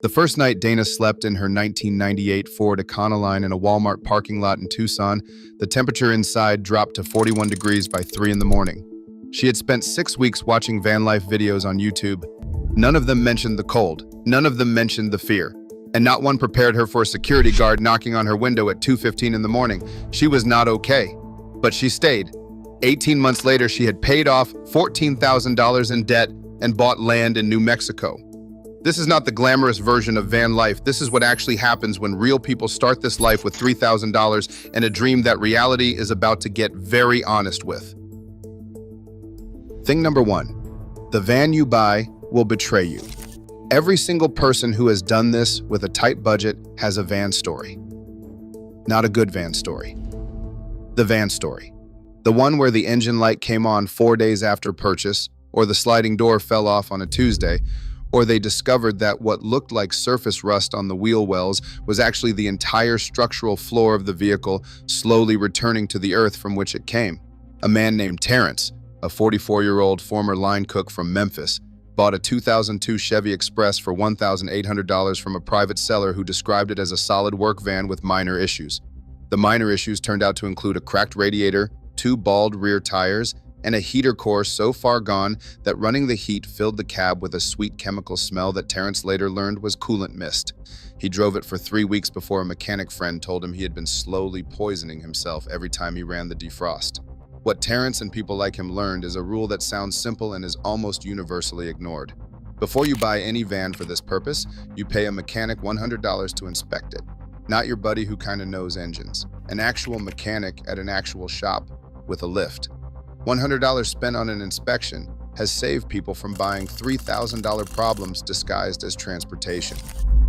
The first night Dana slept in her 1998 Ford Econoline in a Walmart parking lot in Tucson, the temperature inside dropped to 41 degrees by 3 in the morning. She had spent 6 weeks watching van life videos on YouTube. None of them mentioned the cold. None of them mentioned the fear. And not one prepared her for a security guard knocking on her window at 2:15 in the morning. She was not okay. But she stayed. 18 months later, she had paid off $14,000 in debt and bought land in New Mexico. This is not the glamorous version of van life. This is what actually happens when real people start this life with $3,000 and a dream that reality is about to get very honest with. Thing number 1, the van you buy will betray you. Every single person who has done this with a tight budget has a van story. Not a good van story. The van story. The one where the engine light came on 4 days after purchase, or the sliding door fell off on a Tuesday, or they discovered that what looked like surface rust on the wheel wells was actually the entire structural floor of the vehicle slowly returning to the earth from which it came. A man named Terrence, a 44-year-old former line cook from Memphis, bought a 2002 Chevy Express for $1,800 from a private seller who described it as a solid work van with minor issues. The minor issues turned out to include a cracked radiator, 2 bald rear tires, and a heater core so far gone that running the heat filled the cab with a sweet chemical smell that Terrence later learned was coolant mist. He drove it for 3 weeks before a mechanic friend told him he had been slowly poisoning himself every time he ran the defrost. What Terrence and people like him learned is a rule that sounds simple and is almost universally ignored. Before you buy any van for this purpose, you pay a mechanic $100 to inspect it. Not your buddy who kinda knows engines. An actual mechanic at an actual shop with a lift. $100 spent on an inspection has saved people from buying $3,000 problems disguised as transportation.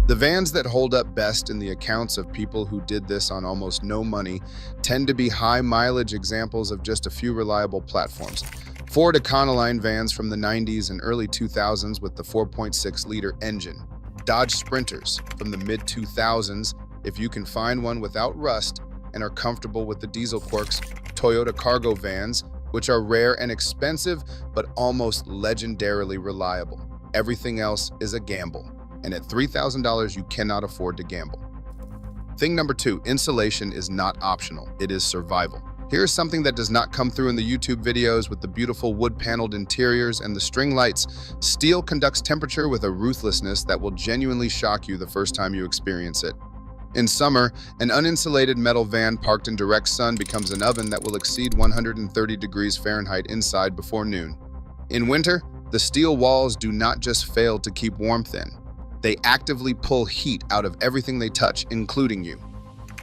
The vans that hold up best in the accounts of people who did this on almost no money tend to be high-mileage examples of just a few reliable platforms. Ford Econoline vans from the 90s and early 2000s with the 4.6-liter engine. Dodge Sprinters from the mid-2000s, if you can find one without rust and are comfortable with the diesel quirks. Toyota cargo vans, which are rare and expensive, but almost legendarily reliable. Everything else is a gamble, and at $3,000, you cannot afford to gamble. Thing number 2, insulation is not optional, it is survival. Here's something that does not come through in the YouTube videos with the beautiful wood-paneled interiors and the string lights. Steel conducts temperature with a ruthlessness that will genuinely shock you the first time you experience it. In summer, an uninsulated metal van parked in direct sun becomes an oven that will exceed 130 degrees Fahrenheit inside before noon. In winter, the steel walls do not just fail to keep warmth in. They actively pull heat out of everything they touch, including you.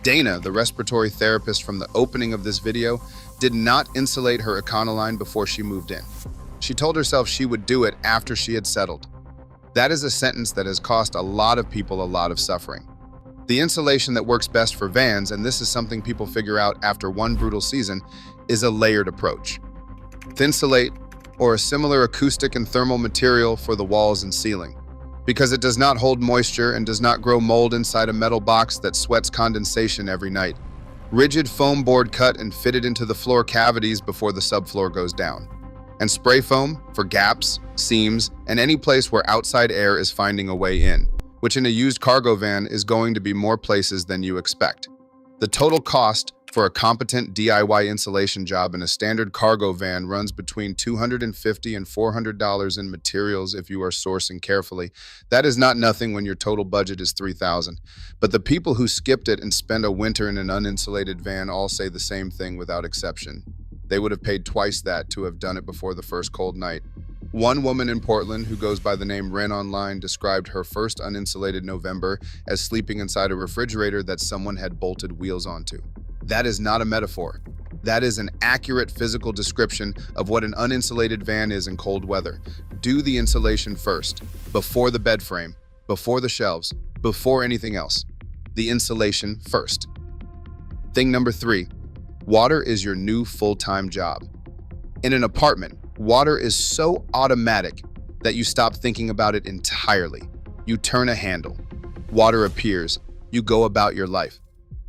Dana, the respiratory therapist from the opening of this video, did not insulate her Econoline before she moved in. She told herself she would do it after she had settled. That is a sentence that has cost a lot of people a lot of suffering. The insulation that works best for vans, and this is something people figure out after one brutal season, is a layered approach. Thinsulate, or a similar acoustic and thermal material for the walls and ceiling. Because it does not hold moisture and does not grow mold inside a metal box that sweats condensation every night. Rigid foam board cut and fitted into the floor cavities before the subfloor goes down. And spray foam for gaps, seams, and any place where outside air is finding a way in, which in a used cargo van is going to be more places than you expect. The total cost for a competent DIY insulation job in a standard cargo van runs between $250 and $400 in materials if you are sourcing carefully. That is not nothing when your total budget is $3,000. But the people who skipped it and spent a winter in an uninsulated van all say the same thing without exception. They would have paid twice that to have done it before the first cold night. One woman in Portland, who goes by the name Ren Online, described her first uninsulated November as sleeping inside a refrigerator that someone had bolted wheels onto. That is not a metaphor. That is an accurate physical description of what an uninsulated van is in cold weather. Do the insulation first, before the bed frame, before the shelves, before anything else. The insulation first. Thing number 3, water is your new full-time job. In an apartment, water is so automatic that you stop thinking about it entirely. You turn a handle. Water appears. You go about your life.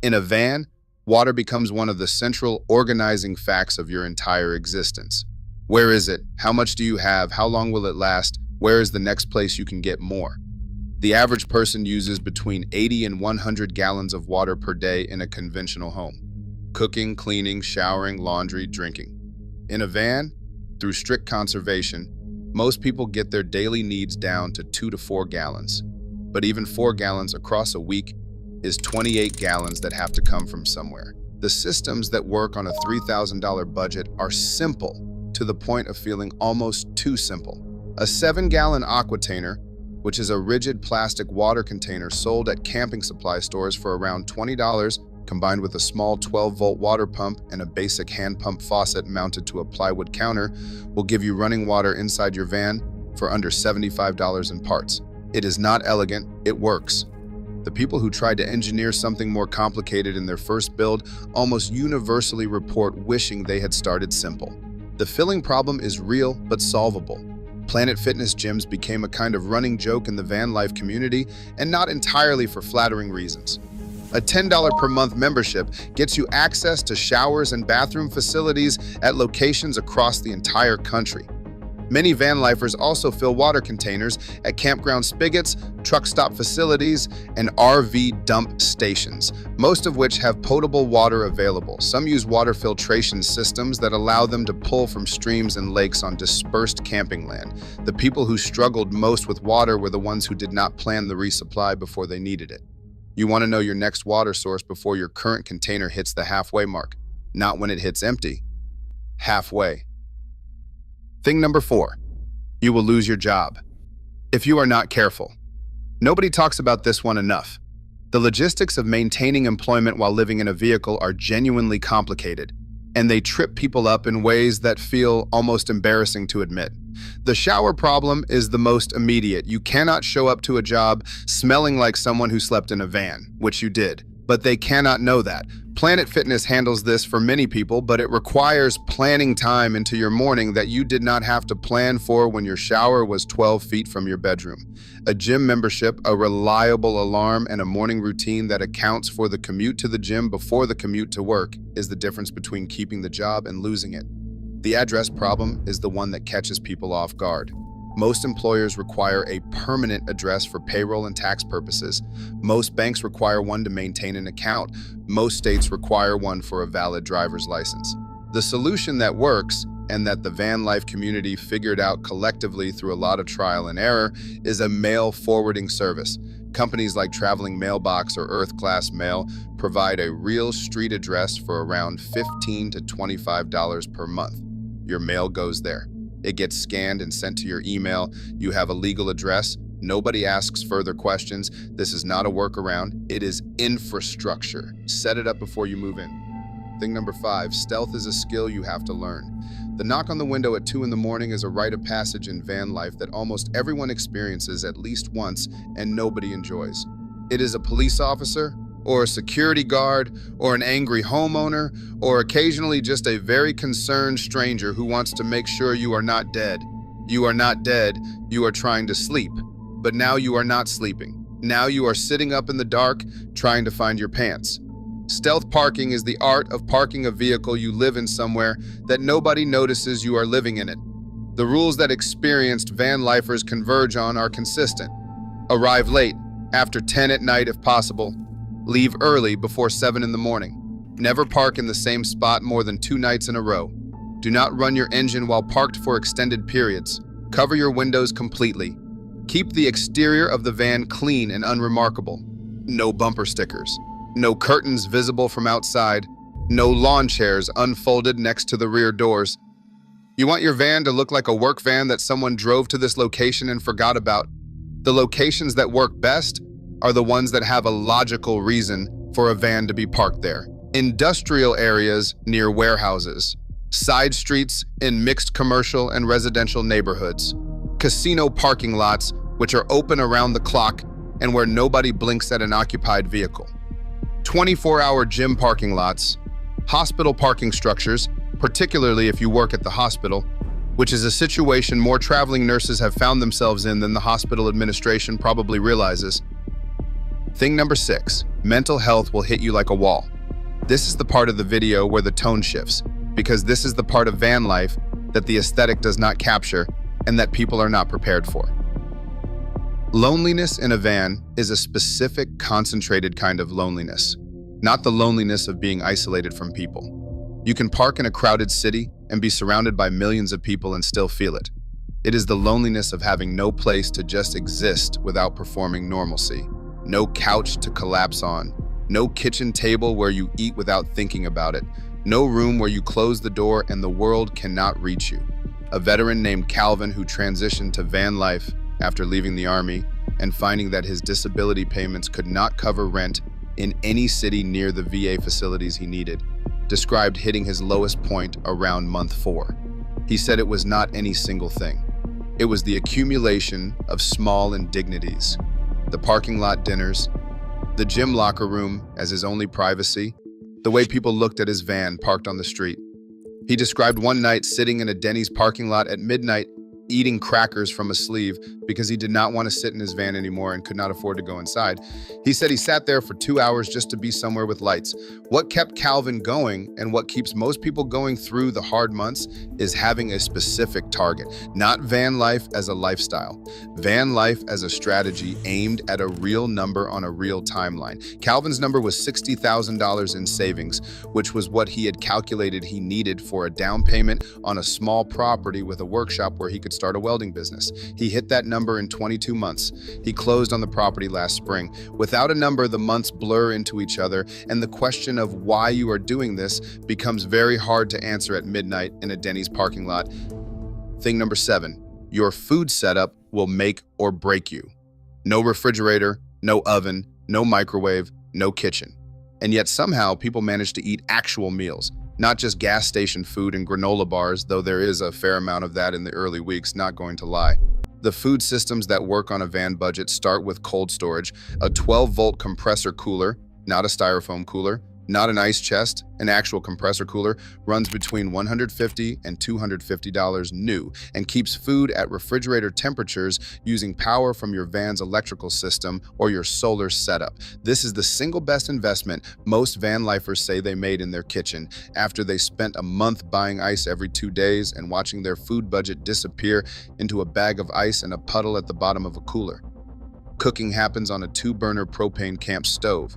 In a van, water becomes one of the central organizing facts of your entire existence. Where is it? How much do you have? How long will it last? Where is the next place you can get more? The average person uses between 80 and 100 gallons of water per day in a conventional home. Cooking, cleaning, showering, laundry, drinking. In a van, through strict conservation, most people get their daily needs down to 2 to 4 gallons. But even 4 gallons across a week is 28 gallons that have to come from somewhere. The systems that work on a $3,000 budget are simple to the point of feeling almost too simple. A 7-gallon aquatainer, which is a rigid plastic water container sold at camping supply stores for around $20, combined with a small 12-volt water pump and a basic hand pump faucet mounted to a plywood counter, will give you running water inside your van for under $75 in parts. It is not elegant, it works. The people who tried to engineer something more complicated in their first build almost universally report wishing they had started simple. The filling problem is real but solvable. Planet Fitness gyms became a kind of running joke in the van life community, and not entirely for flattering reasons. A $10 per month membership gets you access to showers and bathroom facilities at locations across the entire country. Many van lifers also fill water containers at campground spigots, truck stop facilities, and RV dump stations, most of which have potable water available. Some use water filtration systems that allow them to pull from streams and lakes on dispersed camping land. The people who struggled most with water were the ones who did not plan the resupply before they needed it. You want to know your next water source before your current container hits the halfway mark, not when it hits empty. Halfway. Thing number 4, you will lose your job if you are not careful. Nobody talks about this one enough. The logistics of maintaining employment while living in a vehicle are genuinely complicated, and they trip people up in ways that feel almost embarrassing to admit. The shower problem is the most immediate. You cannot show up to a job smelling like someone who slept in a van, which you did, but they cannot know that. Planet Fitness handles this for many people, but it requires planning time into your morning that you did not have to plan for when your shower was 12 feet from your bedroom. A gym membership, a reliable alarm, and a morning routine that accounts for the commute to the gym before the commute to work is the difference between keeping the job and losing it. The address problem is the one that catches people off guard. Most employers require a permanent address for payroll and tax purposes. Most banks require one to maintain an account. Most states require one for a valid driver's license. The solution that works, and that the van life community figured out collectively through a lot of trial and error, is a mail forwarding service. Companies like Traveling Mailbox or Earth Class Mail provide a real street address for around $15 to $25 per month. Your mail goes there. It gets scanned and sent to your email. You have a legal address. Nobody asks further questions. This is not a workaround. It is infrastructure. Set it up before you move in. Thing number 5, stealth is a skill you have to learn. The knock on the window at 2 in the morning is a rite of passage in van life that almost everyone experiences at least once and nobody enjoys. It is a police officer, or a security guard, or an angry homeowner, or occasionally just a very concerned stranger who wants to make sure you are not dead. You are not dead, you are trying to sleep. But now you are not sleeping. Now you are sitting up in the dark, trying to find your pants. Stealth parking is the art of parking a vehicle you live in somewhere that nobody notices you are living in it. The rules that experienced van lifers converge on are consistent. Arrive late, after 10 at night if possible. Leave early before 7 in the morning. Never park in the same spot more than 2 nights in a row. Do not run your engine while parked for extended periods. Cover your windows completely. Keep the exterior of the van clean and unremarkable. No bumper stickers. No curtains visible from outside. No lawn chairs unfolded next to the rear doors. You want your van to look like a work van that someone drove to this location and forgot about. The locations that work best are the ones that have a logical reason for a van to be parked there. Industrial areas near warehouses, side streets in mixed commercial and residential neighborhoods, casino parking lots which are open around the clock and where nobody blinks at an occupied vehicle, 24-hour gym parking lots, hospital parking structures, particularly if you work at the hospital, which is a situation more traveling nurses have found themselves in than the hospital administration probably realizes. Thing number 6, mental health will hit you like a wall. This is the part of the video where the tone shifts, because this is the part of van life that the aesthetic does not capture and that people are not prepared for. Loneliness in a van is a specific, concentrated kind of loneliness, not the loneliness of being isolated from people. You can park in a crowded city and be surrounded by millions of people and still feel it. It is the loneliness of having no place to just exist without performing normalcy, no couch to collapse on, no kitchen table where you eat without thinking about it, no room where you close the door and the world cannot reach you. A veteran named Calvin who transitioned to van life after leaving the Army and finding that his disability payments could not cover rent in any city near the VA facilities he needed, described hitting his lowest point around month 4. He said it was not any single thing. It was the accumulation of small indignities, the parking lot dinners, the gym locker room as his only privacy, the way people looked at his van parked on the street. He described one night sitting in a Denny's parking lot at midnight, eating crackers from a sleeve because he did not want to sit in his van anymore and could not afford to go inside. He said he sat there for 2 hours just to be somewhere with lights. What kept Calvin going and what keeps most people going through the hard months is having a specific target, not van life as a lifestyle, van life as a strategy aimed at a real number on a real timeline. Calvin's number was $60,000 in savings, which was what he had calculated he needed for a down payment on a small property with a workshop where he could start a welding business. He hit that number in 22 months. He closed on the property last spring. Without a number, the months blur into each other, and the question of why you are doing this becomes very hard to answer at midnight in a Denny's parking lot. Thing number 7, your food setup will make or break you. No refrigerator, no oven, no microwave, no kitchen. And yet somehow people manage to eat actual meals. Not just gas station food and granola bars, though there is a fair amount of that in the early weeks, not going to lie. The food systems that work on a van budget start with cold storage, a 12-volt compressor cooler, not a styrofoam cooler, not an ice chest, an actual compressor cooler, runs between $150 and $250 new and keeps food at refrigerator temperatures using power from your van's electrical system or your solar setup. This is the single best investment most van lifers say they made in their kitchen after they spent a month buying ice every 2 days and watching their food budget disappear into a bag of ice and a puddle at the bottom of a cooler. Cooking happens on a 2-burner propane camp stove.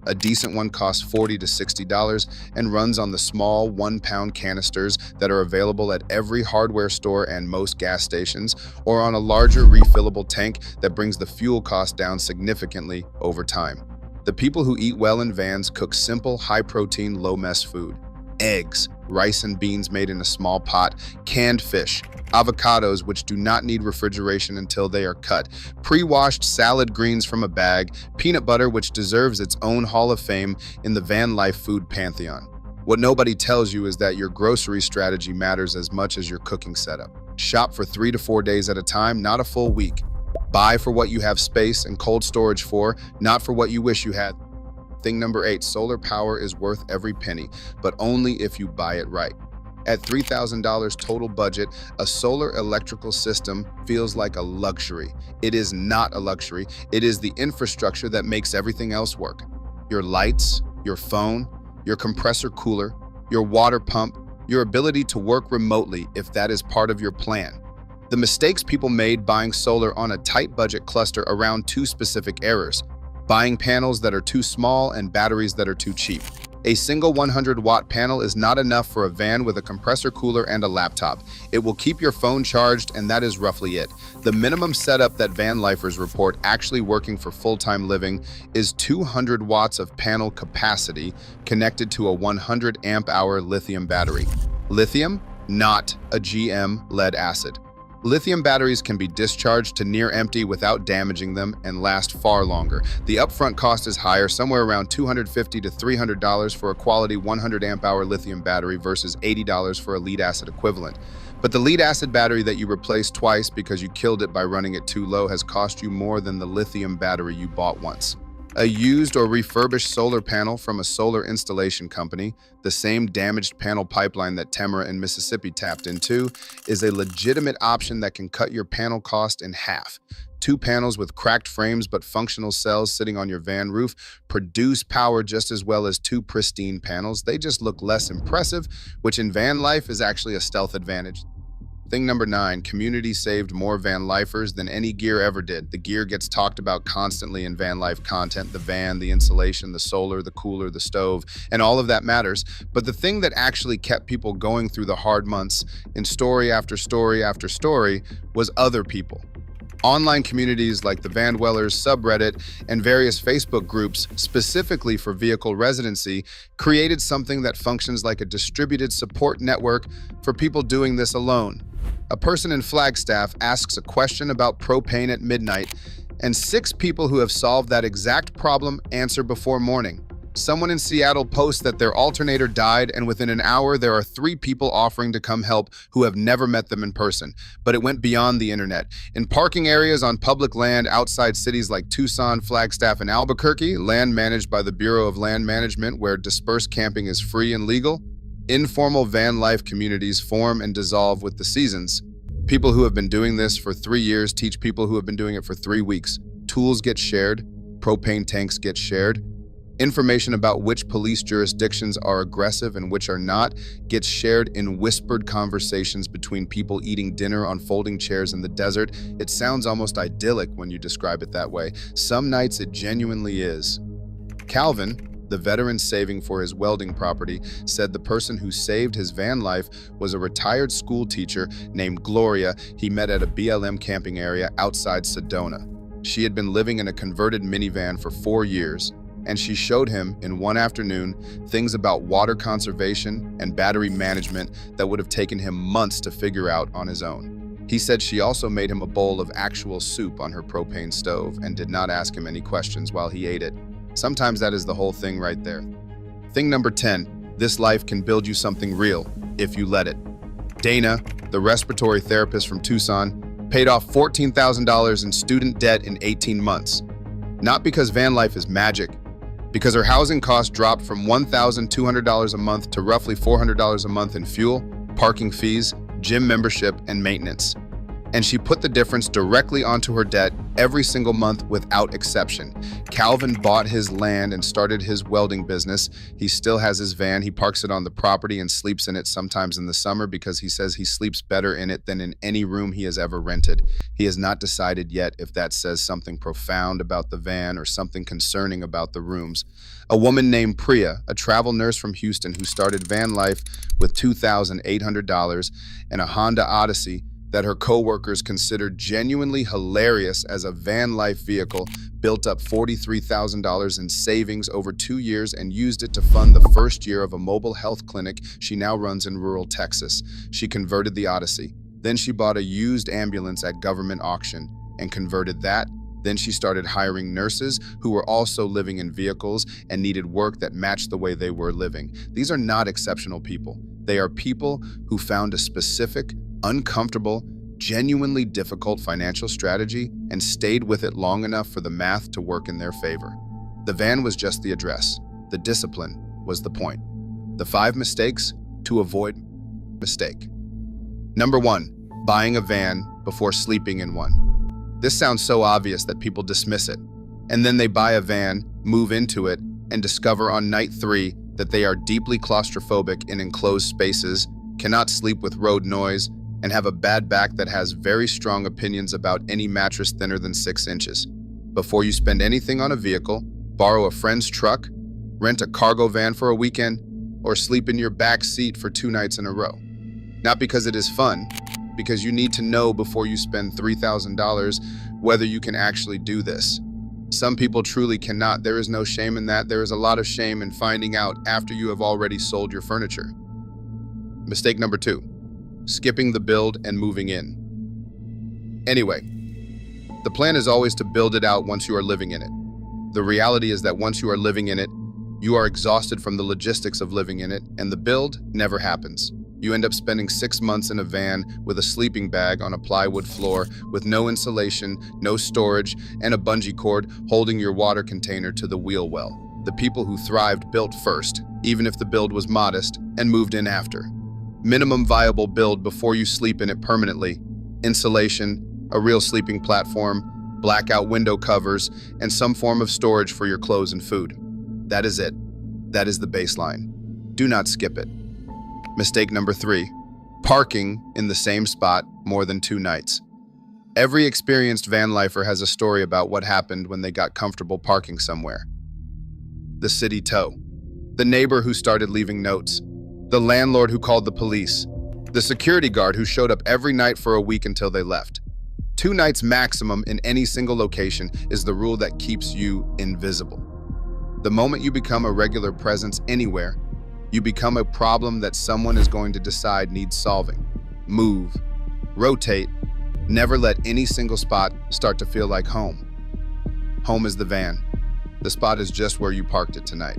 A decent one costs $40 to $60 and runs on the small 1-pound canisters that are available at every hardware store and most gas stations, or on a larger refillable tank that brings the fuel cost down significantly over time. The people who eat well in vans cook simple, high-protein, low-mess food. Eggs, rice and beans made in a small pot, canned fish, avocados which do not need refrigeration until they are cut, pre-washed salad greens from a bag, peanut butter which deserves its own Hall of Fame in the van life food pantheon. What nobody tells you is that your grocery strategy matters as much as your cooking setup. Shop for 3 to 4 days at a time, not a full week. Buy for what you have space and cold storage for, not for what you wish you had. Thing number 8, solar power is worth every penny, but only if you buy it right. At $3,000 total budget, a solar electrical system feels like a luxury. It is not a luxury. It is the infrastructure that makes everything else work. Your lights, your phone, your compressor cooler, your water pump, your ability to work remotely if that is part of your plan. The mistakes people made buying solar on a tight budget cluster around 2 specific errors: buying panels that are too small and batteries that are too cheap. A single 100-watt panel is not enough for a van with a compressor cooler and a laptop. It will keep your phone charged, and that is roughly it. The minimum setup that van lifers report actually working for full-time living is 200 watts of panel capacity connected to a 100 amp-hour lithium battery. Lithium, not a GM lead acid. Lithium batteries can be discharged to near empty without damaging them and last far longer. The upfront cost is higher, somewhere around $250 to $300 for a quality 100 amp-hour lithium battery versus $80 for a lead acid equivalent. But the lead acid battery that you replaced twice because you killed it by running it too low has cost you more than the lithium battery you bought once. A used or refurbished solar panel from a solar installation company, the same damaged panel pipeline that Tamara in Mississippi tapped into, is a legitimate option that can cut your panel cost in half. 2 panels with cracked frames but functional cells sitting on your van roof produce power just as well as 2 pristine panels. They just look less impressive, which in van life is actually a stealth advantage. Thing number 9, community saved more van lifers than any gear ever did. The gear gets talked about constantly in van life content, the van, the insulation, the solar, the cooler, the stove, and all of that matters. But the thing that actually kept people going through the hard months in story after story after story was other people. Online communities like the Van Dwellers subreddit and various Facebook groups specifically for vehicle residency created something that functions like a distributed support network for people doing this alone. A person in Flagstaff asks a question about propane at midnight, and 6 people who have solved that exact problem answer before morning. Someone in Seattle posts that their alternator died, and within an hour there are 3 people offering to come help who have never met them in person. But it went beyond the internet. In parking areas on public land outside cities like Tucson, Flagstaff, and Albuquerque, land managed by the Bureau of Land Management where dispersed camping is free and legal, informal van life communities form and dissolve with the seasons. People who have been doing this for 3 years teach people who have been doing it for 3 weeks. Tools get shared, propane tanks get shared. Information about which police jurisdictions are aggressive and which are not gets shared in whispered conversations between people eating dinner on folding chairs in the desert. It sounds almost idyllic when you describe it that way. Some nights it genuinely is. Calvin, the veteran saving for his welding property, said the person who saved his van life was a retired school teacher named Gloria he met at a BLM camping area outside Sedona. She had been living in a converted minivan for 4 years, and she showed him in one afternoon things about water conservation and battery management that would have taken him months to figure out on his own. He said she also made him a bowl of actual soup on her propane stove and did not ask him any questions while he ate it. Sometimes that is the whole thing right there. Thing number 10, this life can build you something real if you let it. Dana, the respiratory therapist from Tucson, paid off $14,000 in student debt in 18 months. Not because van life is magic, because her housing costs dropped from $1,200 a month to roughly $400 a month in fuel, parking fees, gym membership, and maintenance. And she put the difference directly onto her debt every single month without exception. Calvin bought his land and started his welding business. He still has his van. He parks it on the property and sleeps in it sometimes in the summer because he says he sleeps better in it than in any room he has ever rented. He has not decided yet if that says something profound about the van or something concerning about the rooms. A woman named Priya, a travel nurse from Houston who started van life with $2,800 and a Honda Odyssey that her co-workers considered genuinely hilarious as a van life vehicle, built up $43,000 in savings over 2 years and used it to fund the first year of a mobile health clinic she now runs in rural Texas. She converted the Odyssey. Then she bought a used ambulance at government auction and converted that. Then she started hiring nurses who were also living in vehicles and needed work that matched the way they were living. These are not exceptional people. They are people who found a specific, uncomfortable, genuinely difficult financial strategy and stayed with it long enough for the math to work in their favor. The van was just the address. The discipline was the point. The 5 mistakes to avoid mistake. Number 1, buying a van before sleeping in one. This sounds so obvious that people dismiss it. And then they buy a van, move into it, and discover on night 3 that they are deeply claustrophobic in enclosed spaces, cannot sleep with road noise, and have a bad back that has very strong opinions about any mattress thinner than 6 inches. Before you spend anything on a vehicle, borrow a friend's truck, rent a cargo van for a weekend, or sleep in your back seat for 2 nights in a row. Not because it is fun, because you need to know before you spend $3,000 whether you can actually do this. Some people truly cannot. There is no shame in that. There is a lot of shame in finding out after you have already sold your furniture. Mistake number 2, skipping the build and moving in. Anyway, the plan is always to build it out once you are living in it. The reality is that once you are living in it, you are exhausted from the logistics of living in it, and the build never happens. You end up spending 6 months in a van with a sleeping bag on a plywood floor with no insulation, no storage, and a bungee cord holding your water container to the wheel well. The people who thrived built first, even if the build was modest, and moved in after. Minimum viable build before you sleep in it permanently. Insulation, a real sleeping platform, blackout window covers, and some form of storage for your clothes and food. That is it. That is the baseline. Do not skip it. Mistake number 3, Parking in the same spot more than 2 nights. Every experienced van lifer has a story about what happened when they got comfortable parking somewhere. The city tow. The neighbor who started leaving notes. The landlord who called the police. The security guard who showed up every night for a week until they left. 2 nights maximum in any single location is the rule that keeps you invisible. The moment you become a regular presence anywhere, you become a problem that someone is going to decide needs solving. Move, rotate, never let any single spot start to feel like home. Home is the van. The spot is just where you parked it tonight.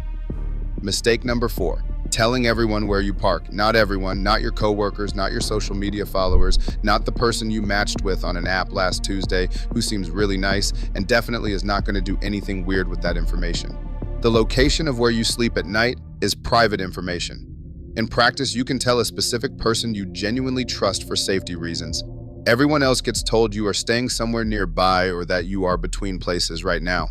Mistake number 4, telling everyone where you park. Not everyone, not your coworkers, not your social media followers, not the person you matched with on an app last Tuesday who seems really nice and definitely is not going to do anything weird with that information. The location of where you sleep at night is private information. In practice, you can tell a specific person you genuinely trust for safety reasons. Everyone else gets told you are staying somewhere nearby or that you are between places right now.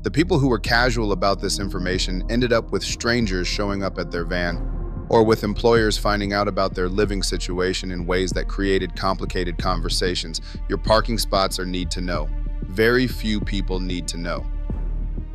The people who were casual about this information ended up with strangers showing up at their van, or with employers finding out about their living situation in ways that created complicated conversations. Your parking spots are need to know. Very few people need to know.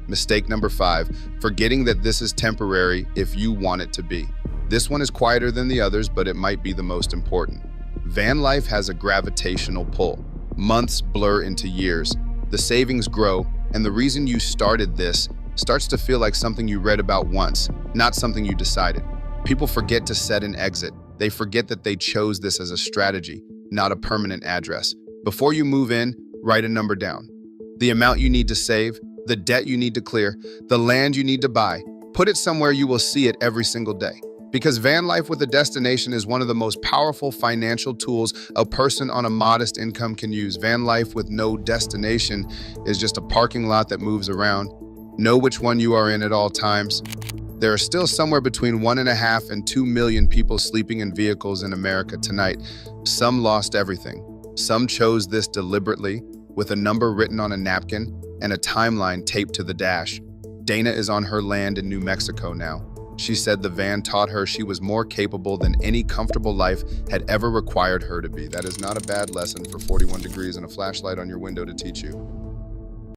Mistake number 5, forgetting that this is temporary if you want it to be. This one is quieter than the others, but it might be the most important. Van life has a gravitational pull. Months blur into years. The savings grow, and the reason you started this starts to feel like something you read about once, not something you decided. People forget to set an exit. They forget that they chose this as a strategy, not a permanent address. Before you move in, write a number down. The amount you need to save, the debt you need to clear, the land you need to buy. Put it somewhere you will see it every single day. Because van life with a destination is one of the most powerful financial tools a person on a modest income can use. Van life with no destination is just a parking lot that moves around. Know which one you are in at all times. There are still somewhere between 1.5 and 2 million people sleeping in vehicles in America tonight. Some lost everything. Some chose this deliberately, with a number written on a napkin and a timeline taped to the dash. Dana is on her land in New Mexico now. She said the van taught her she was more capable than any comfortable life had ever required her to be. That is not a bad lesson for 41 degrees and a flashlight on your window to teach you.